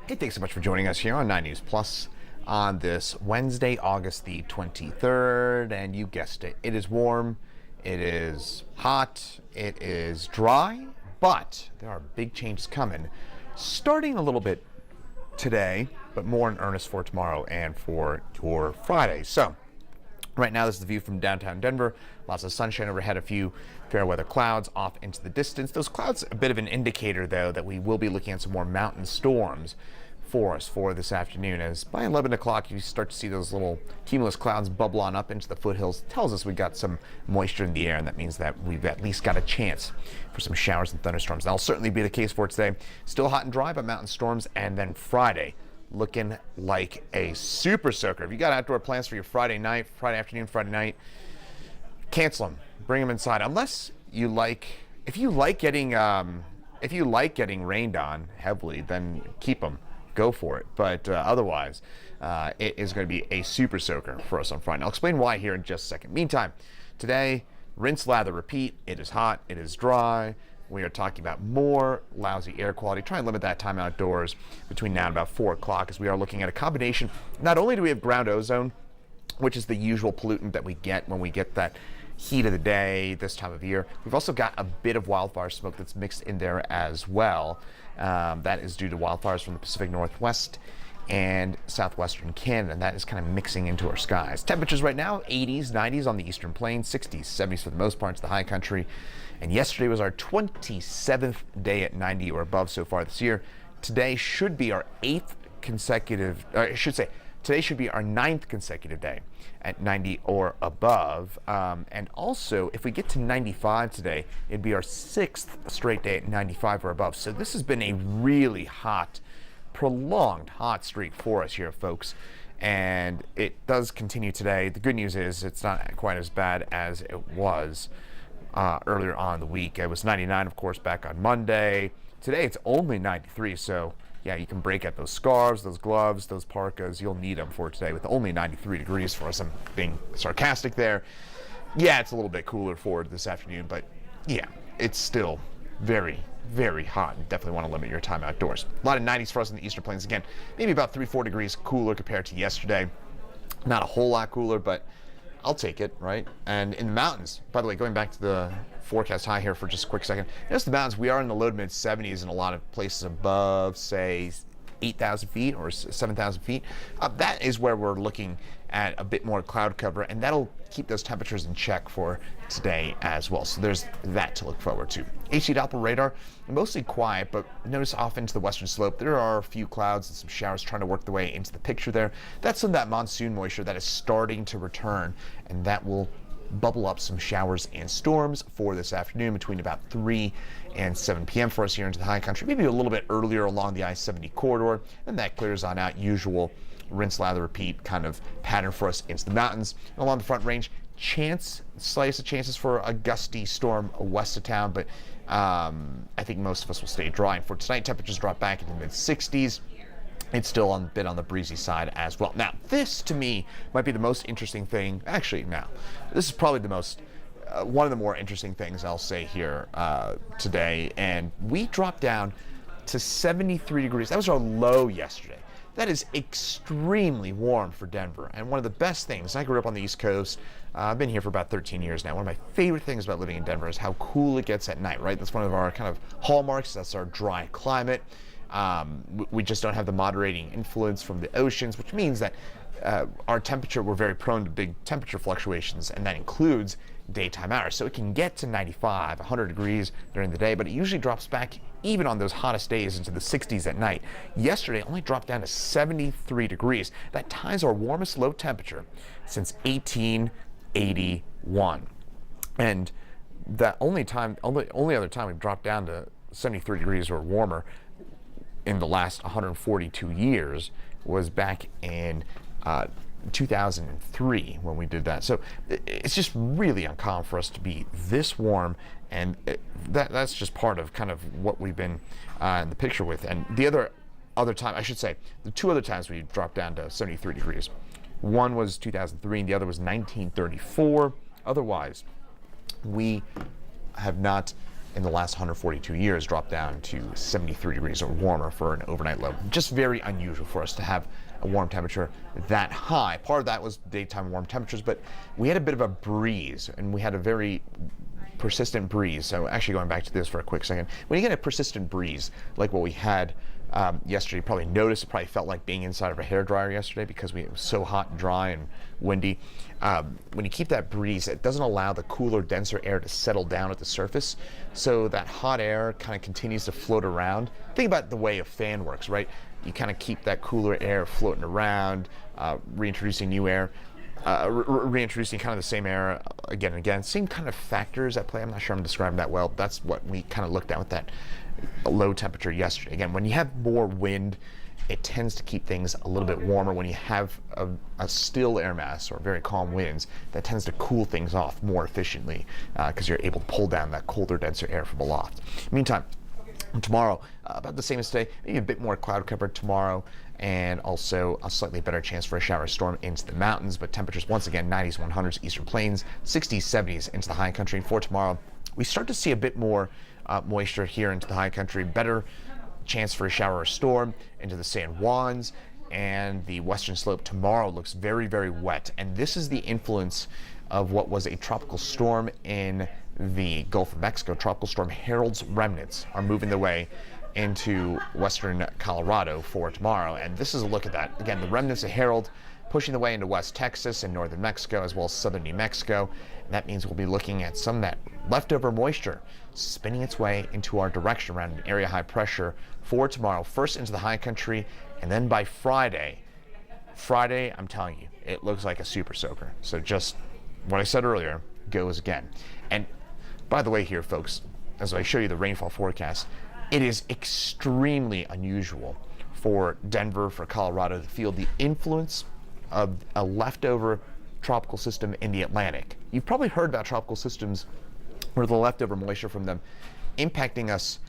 Hey, thanks so much for joining us here on 9 News Plus on this Wednesday, August the 23rd. And you guessed it, it is warm, it is hot, it is dry, but there are big changes coming, starting a little bit today, but more in earnest for tomorrow and for your Friday. So right now, this is the view from downtown Denver. Lots of sunshine overhead, a few fair weather clouds off into the distance. Those clouds, a bit of an indicator, though, that we will be looking at some more mountain storms for us for this afternoon. As by 11 o'clock, you start to see those little cumulus clouds bubble on up into the foothills. It tells us we got some moisture in the air, and that means that we've at least got a chance for some showers and thunderstorms. That'll certainly be the case for today. Still hot and dry, but mountain storms, and then Friday looking like a super soaker. If you got outdoor plans for your Friday night, Friday afternoon, Friday night, cancel them. Bring them inside. Unless you like, if you like getting rained on heavily, then keep them. Go for it. But otherwise, it is going to be a super soaker for us on Friday. I'll explain why here in just a second. Meantime, today, rinse, lather, repeat. It is hot. It is dry. We are talking about more lousy air quality. Try and limit that time outdoors between now and about 4 o'clock, as we are looking at a combination. Not only do we have ground ozone, which is the usual pollutant that we get when we get that heat of the day this time of year, we've also got a bit of wildfire smoke that's mixed in there as well. That is due to wildfires from the Pacific Northwest and southwestern Canada, and that is kind of mixing into our skies. Temperatures right now, 80s, 90s on the eastern plains, 60s, 70s for the most parts of the high country. And yesterday was our 27th day at 90 or above so far this year. Today should be our today should be our 9th consecutive day at 90 or above. And also, if we get to 95 today, it'd be our 6th straight day at 95 or above. So this has been a really hot, prolonged hot streak for us here, folks. And it does continue today. The good news is it's not quite as bad as it was earlier on in the week. It was 99, of course, back on Monday. Today it's only 93, so yeah, you can break out those scarves, those gloves, those parkas. You'll need them for today with only 93 degrees for us. I'm being sarcastic there. Yeah, it's a little bit cooler for this afternoon, but yeah, it's still very, very hot, and definitely want to limit your time outdoors. A lot of 90s for us in the eastern plains. Again, maybe about 3-4 degrees cooler compared to yesterday. Not a whole lot cooler, but I'll take it, right? And in the mountains, by the way, going back to the forecast high here for just a quick second, notice the mountains, we are in the low to mid 70s in a lot of places above, say, 8,000 feet or 7,000 feet. That is where we're looking at a bit more cloud cover, and that'll keep those temperatures in check for today as well. So there's that to look forward to. HD Doppler radar, mostly quiet, but notice off into the western slope, there are a few clouds and some showers trying to work their way into the picture there. That's some of that monsoon moisture that is starting to return, and that will bubble up some showers and storms for this afternoon between about 3 and 7 p.m. for us here into the high country, maybe a little bit earlier along the I-70 corridor, and that clears on out. Usual rinse, lather, repeat kind of pattern for us into the mountains. And along the Front Range, slightest of chances for a gusty storm west of town, but I think most of us will stay dry. And for tonight, temperatures drop back into the mid-60s. It's still a bit on the breezy side as well. Now, this to me might be the most interesting thing. Actually, now, this is probably the most one of the more interesting things I'll say here today. And we dropped down to 73 degrees. That was our low yesterday. That is extremely warm for Denver. And one of the best things, I grew up on the East Coast. I've been here for about 13 years now. One of my favorite things about living in Denver is how cool it gets at night, right? That's one of our kind of hallmarks. That's our dry climate. We just don't have the moderating influence from the oceans, which means that our temperature, we're very prone to big temperature fluctuations, and that includes daytime hours. So it can get to 95, 100 degrees during the day, but it usually drops back even on those hottest days into the 60s at night. Yesterday, it only dropped down to 73 degrees. That ties our warmest low temperature since 1881. And the only other time we've dropped down to 73 degrees or warmer in the last 142 years was back in 2003 when we did that. So it's just really uncommon for us to be this warm, and that's just part of kind of what we've been in the picture with. And the other time, I should say, the two other times we dropped down to 73 degrees, one was 2003 and the other was 1934. Otherwise, we have not in the last 142 years dropped down to 73 degrees or warmer for an overnight low. Just very unusual for us to have a warm temperature that high. Part of that was daytime warm temperatures, but we had a bit of a breeze, and we had a very persistent breeze. So actually going back to this for a quick second, when you get a persistent breeze like what we had yesterday, you probably noticed, it probably felt like being inside of a hairdryer yesterday because it was so hot and dry and windy. When you keep that breeze, it doesn't allow the cooler, denser air to settle down at the surface. So that hot air kind of continues to float around. Think about the way a fan works, right? You kind of keep that cooler air floating around, reintroducing new air. Reintroducing kind of the same air again and again. Same kind of factors at play. I'm not sure I'm describing that well. That's what we kind of looked at with that low temperature yesterday. Again, when you have more wind, it tends to keep things a little bit warmer. When you have a still air mass or very calm winds, that tends to cool things off more efficiently because you're able to pull down that colder, denser air from aloft. Meantime, tomorrow, about the same as today, maybe a bit more cloud cover tomorrow, and also a slightly better chance for a shower storm into the mountains, but temperatures once again 90s, 100s, eastern plains, 60s, 70s into the high country. And for tomorrow, we start to see a bit more moisture here into the high country, better chance for a shower or storm into the San Juans, and the western slope tomorrow looks very, very wet. And this is the influence of what was a tropical storm in the Gulf of Mexico. Tropical Storm Harold's remnants are moving their way into western Colorado for tomorrow, and this is a look at that. Again, the remnants of Harold pushing the way into West Texas and northern Mexico, as well as southern New Mexico. And that means we'll be looking at some of that leftover moisture spinning its way into our direction around an area high pressure for tomorrow, first into the high country, and then by Friday, I'm telling you, it looks like a super soaker. So just what I said earlier goes again. And by the way here, folks, as I show you the rainfall forecast, it is extremely unusual for Denver, for Colorado, to feel the influence of a leftover tropical system in the Atlantic. You've probably heard about tropical systems or the leftover moisture from them impacting us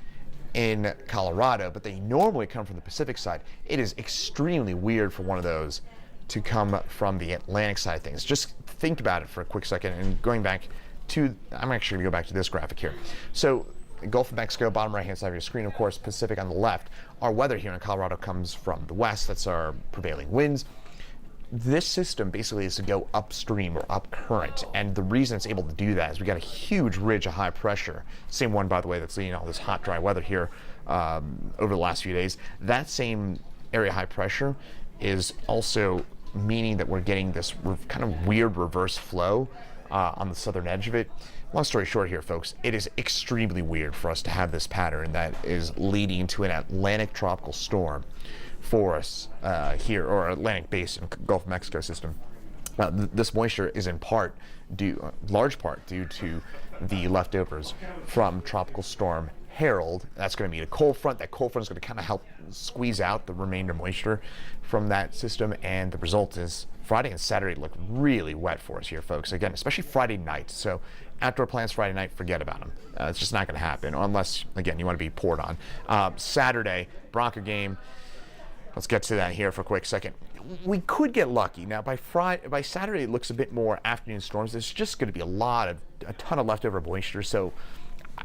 in Colorado, but they normally come from the Pacific side. It is extremely weird for one of those to come from the Atlantic side of things. Just think about it for a quick second, and going back to, I'm actually going to go back to this graphic here. So Gulf of Mexico, bottom right-hand side of your screen, of course, Pacific on the left. Our weather here in Colorado comes from the west. That's our prevailing winds. This system basically is to go upstream or up current, and the reason it's able to do that is we got a huge ridge of high pressure. Same one, by the way, that's leading all this hot, dry weather here over the last few days. That same area high pressure is also meaning that we're getting this kind of weird reverse flow on the southern edge of it. Long story short here, folks, it is extremely weird for us to have this pattern that is leading to an Atlantic tropical storm for us here, or Atlantic basin, Gulf of Mexico system. This moisture is in part large part due to the leftovers from Tropical Storm Harold. That's going to be a cold front. That cold front is going to kind of help squeeze out the remainder moisture from that system, and the result is Friday and Saturday look really wet for us here, folks. Again, especially Friday night. So outdoor plans Friday night, forget about them. It's just not going to happen unless, again, you want to be poured on. Saturday, Bronco game. Let's get to that here for a quick second. We could get lucky. Now, by Saturday, it looks a bit more afternoon storms. There's just going to be a ton of leftover moisture, so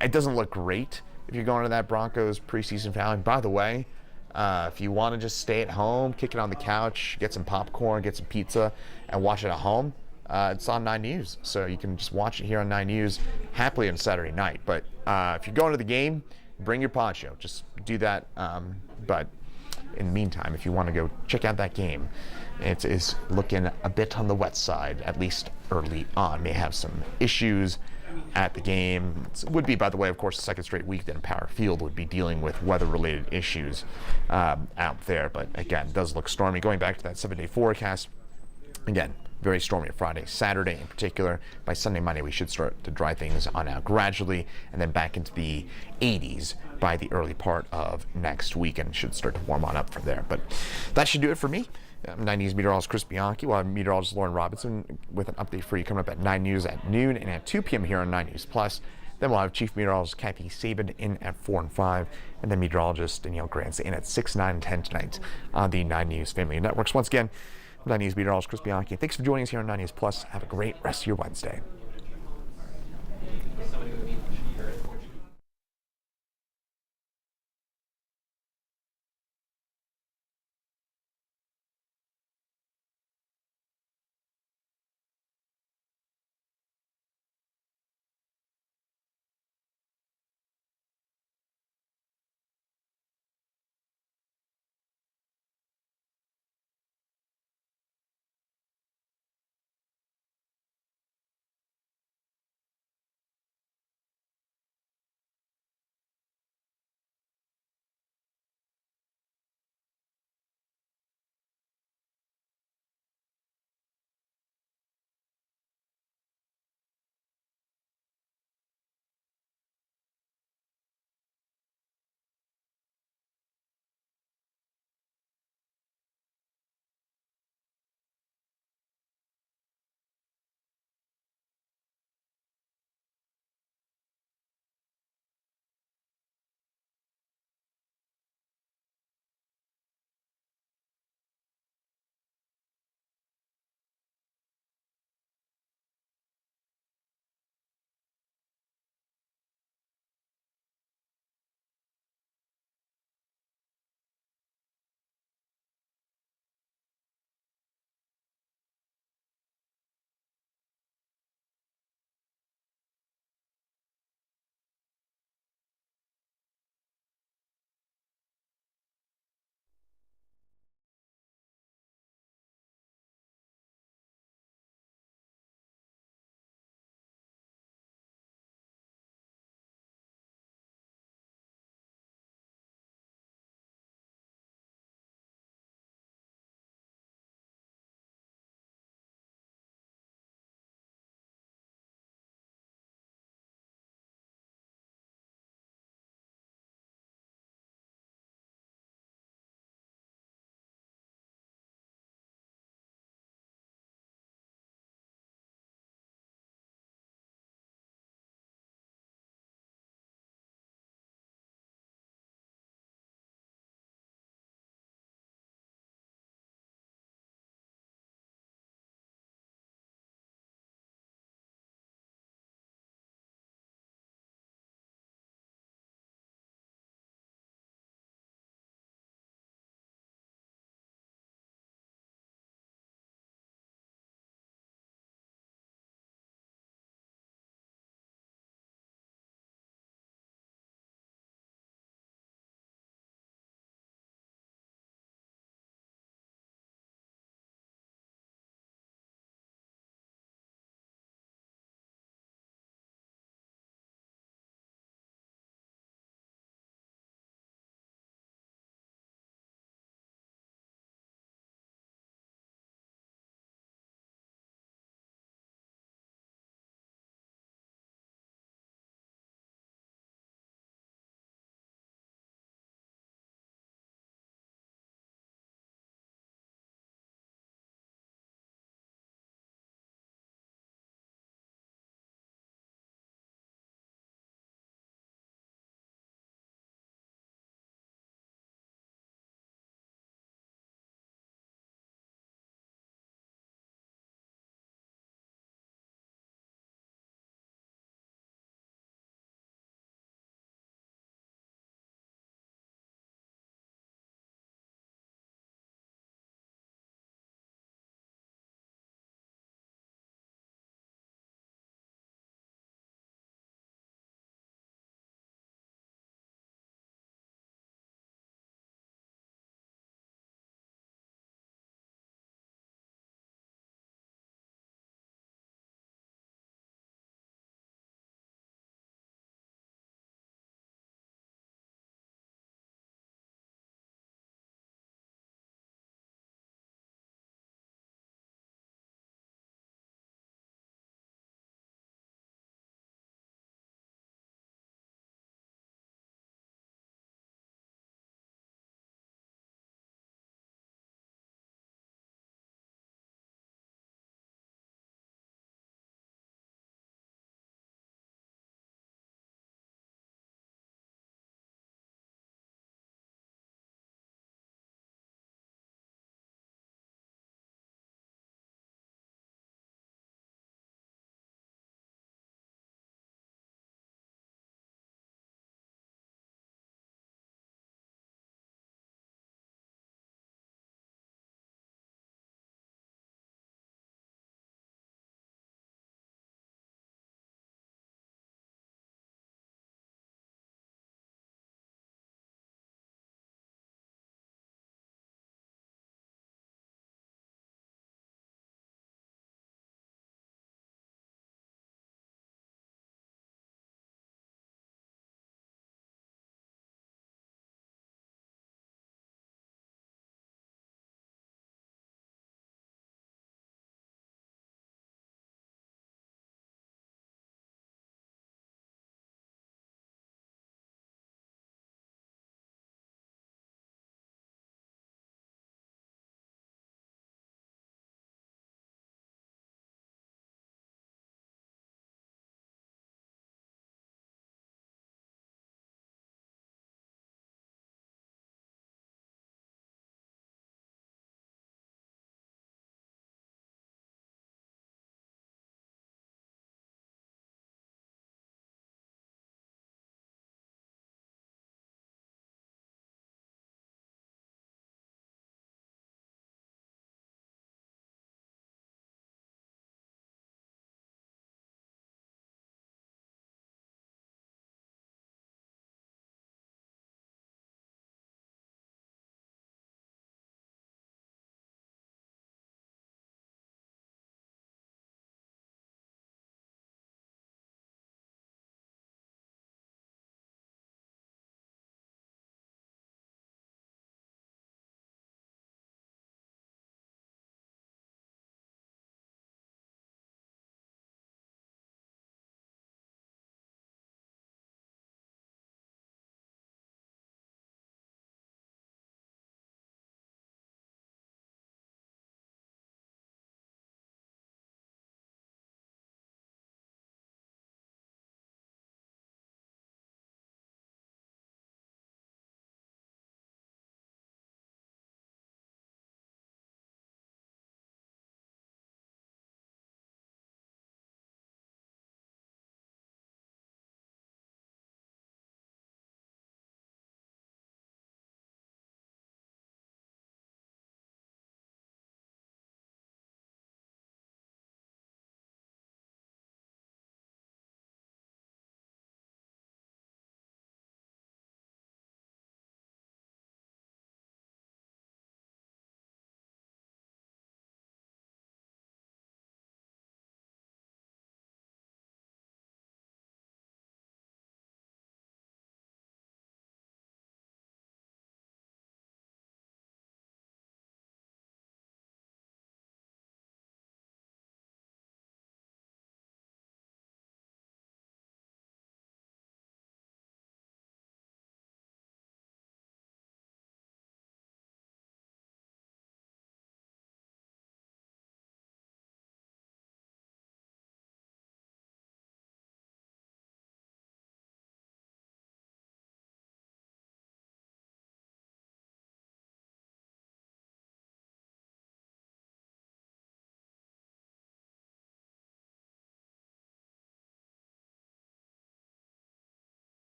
it doesn't look great if you're going to that Broncos preseason finale. By the way, if you want to just stay at home, kick it on the couch, get some popcorn, get some pizza, and watch it at home, it's on 9 News. So you can just watch it here on 9 News happily on Saturday night. But if you're going to the game, bring your poncho. Just do that. But in the meantime, if you want to go check out that game, it is looking a bit on the wet side, at least early on. May have some issues at the game. It would be, by the way, of course, the second straight week that Empower Field would be dealing with weather-related issues out there. But again, it does look stormy. Going back to that 7-day forecast, again, very stormy Friday, Saturday in particular. By Sunday, Monday, we should start to dry things on out gradually, and then back into the 80s by the early part of next week, and should start to warm on up from there. But that should do it for me. 9 News meteorologist Chris Bianchi. We'll have meteorologist Lauren Robinson with an update for you coming up at 9 News at noon and at 2 p.m. here on 9 News Plus. Then we'll have Chief Meteorologist Kathy Sabin in at 4 and 5, and then meteorologist Danielle Grants in at 6, 9, and 10 tonight on the 9 News Family Networks. Once again, 9 News meteorologist Chris Bianchi. Thanks for joining us here on 9 News Plus. Have a great rest of your Wednesday.